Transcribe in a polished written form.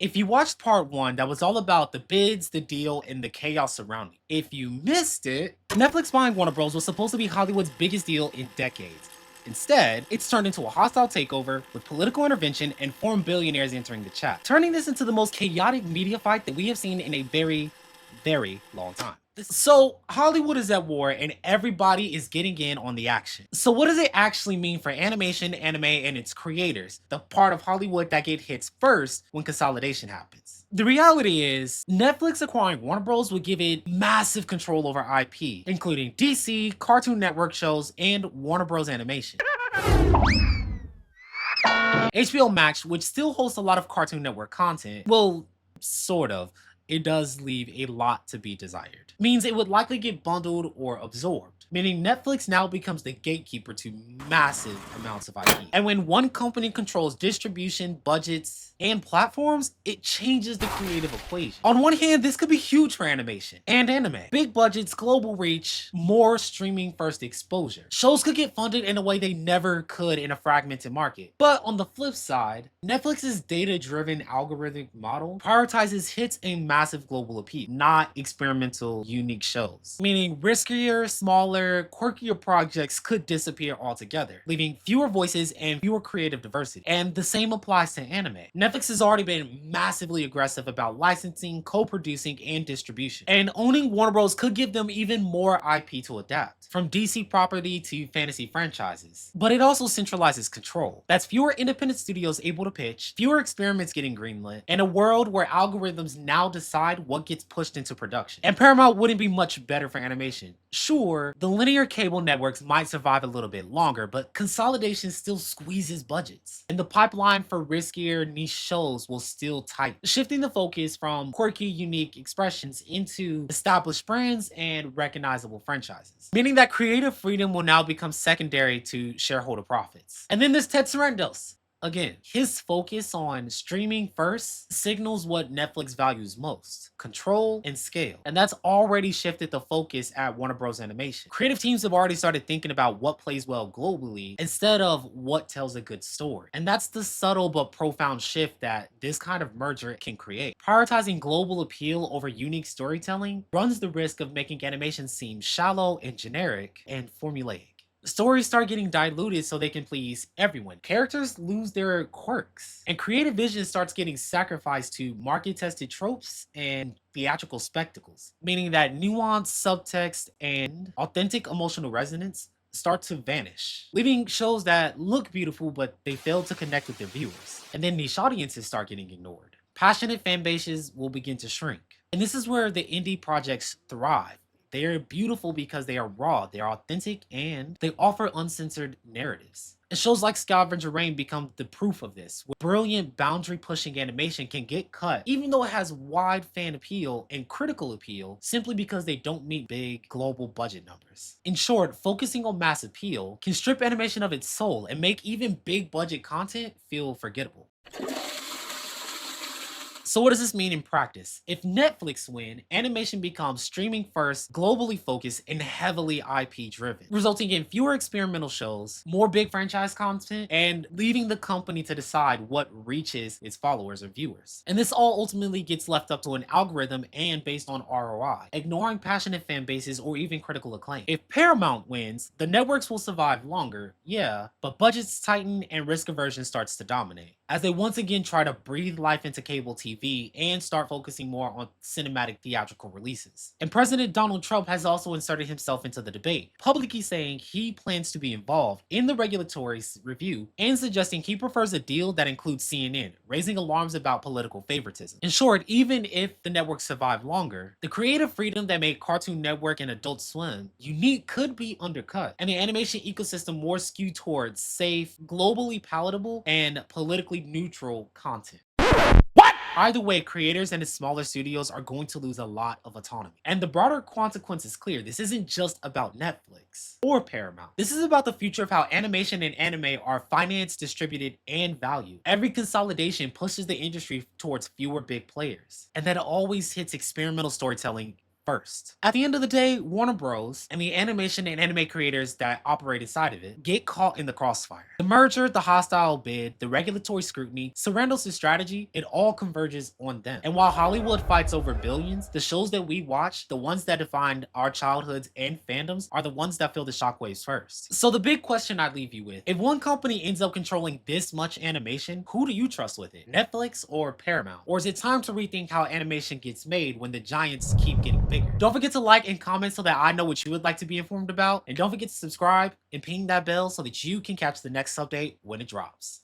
If you watched part one, that was all about the bids, the deal, and the chaos surrounding. If you missed it, Netflix buying Warner Bros. Was supposed to be Hollywood's biggest deal in decades. Instead, it's turned into a hostile takeover with political intervention and foreign billionaires entering the chat, turning this into the most chaotic media fight that we have seen in a very, very long time. So, Hollywood is at war and everybody is getting in on the action. So, what does it actually mean for animation, anime, and its creators, the part of Hollywood that get hits first when consolidation happens? The reality is, Netflix acquiring Warner Bros. Would give it massive control over IP, including DC, Cartoon Network shows, and Warner Bros. Animation. HBO Max, which still hosts a lot of Cartoon Network content, well, sort of. It does leave a lot to be desired. Means it would likely get bundled or absorbed, meaning Netflix now becomes the gatekeeper to massive amounts of IP. And when one company controls distribution, budgets, and platforms, it changes the creative equation. On one hand, this could be huge for animation and anime. Big budgets, global reach, more streaming first exposure. Shows could get funded in a way they never could in a fragmented market. But on the flip side, Netflix's data-driven algorithmic model prioritizes hits and massive global appeal, not experimental, unique shows. Meaning riskier, smaller, quirkier projects could disappear altogether, leaving fewer voices and fewer creative diversity. And the same applies to anime. Netflix has already been massively aggressive about licensing, co-producing, and distribution. And owning Warner Bros. Could give them even more IP to adapt, from DC property to fantasy franchises. But it also centralizes control. That's fewer independent studios able to pitch, fewer experiments getting greenlit, and a world where algorithms now decide what gets pushed into production. And Paramount wouldn't be much better for animation. Sure, the linear cable networks might survive a little bit longer, but consolidation still squeezes budgets. And the pipeline for riskier niche shows will still tighten, shifting the focus from quirky, unique expressions into established brands and recognizable franchises. Meaning that creative freedom will now become secondary to shareholder profits. And then there's Ted Sarandos. Again, his focus on streaming first signals what Netflix values most: control and scale. And that's already shifted the focus at Warner Bros. Animation. Creative teams have already started thinking about what plays well globally instead of what tells a good story. And that's the subtle but profound shift that this kind of merger can create. Prioritizing global appeal over unique storytelling runs the risk of making animation seem shallow and generic and formulaic. Stories start getting diluted so they can please everyone. Characters lose their quirks, and creative vision starts getting sacrificed to market tested tropes and theatrical spectacles, meaning that nuance, subtext, and authentic emotional resonance start to vanish, leaving shows that look beautiful but they fail to connect with their viewers. And then niche audiences start getting ignored. Passionate fan bases will begin to shrink. And this is where the indie projects thrive. They are beautiful because they are raw, they are authentic, and they offer uncensored narratives. And shows like Scavengers Reign become the proof of this, where brilliant boundary pushing animation can get cut, even though it has wide fan appeal and critical appeal, simply because they don't meet big global budget numbers. In short, focusing on mass appeal can strip animation of its soul and make even big budget content feel forgettable. So what does this mean in practice? If Netflix win, animation becomes streaming first, globally focused, and heavily IP driven, resulting in fewer experimental shows, more big franchise content, and leaving the company to decide what reaches its followers or viewers. And this all ultimately gets left up to an algorithm and based on ROI, ignoring passionate fan bases or even critical acclaim. If Paramount wins, the networks will survive longer, yeah, but budgets tighten and risk aversion starts to dominate, as they once again try to breathe life into cable TV and start focusing more on cinematic theatrical releases. And President Donald Trump has also inserted himself into the debate, publicly saying he plans to be involved in the regulatory review and suggesting he prefers a deal that includes CNN, raising alarms about political favoritism. In short, even if the networks survive longer, the creative freedom that made Cartoon Network and Adult Swim unique could be undercut, and the animation ecosystem more skewed towards safe, globally palatable, and politically neutral content. Either way, creators and the smaller studios are going to lose a lot of autonomy. And the broader consequence is clear. This isn't just about Netflix or Paramount. This is about the future of how animation and anime are financed, distributed, and valued. Every consolidation pushes the industry towards fewer big players. And that always hits experimental storytelling first. At the end of the day, Warner Bros. And the animation and anime creators that operate inside of it get caught in the crossfire. The merger, the hostile bid, the regulatory scrutiny, Sarandos' strategy, it all converges on them. And while Hollywood fights over billions, the shows that we watch, the ones that defined our childhoods and fandoms, are the ones that feel the shockwaves first. So the big question I leave you with, if one company ends up controlling this much animation, who do you trust with it? Netflix or Paramount? Or is it time to rethink how animation gets made when the giants keep getting bigger? Don't forget to like and comment so that I know what you would like to be informed about. And don't forget to subscribe and ping that bell so that you can catch the next update when it drops.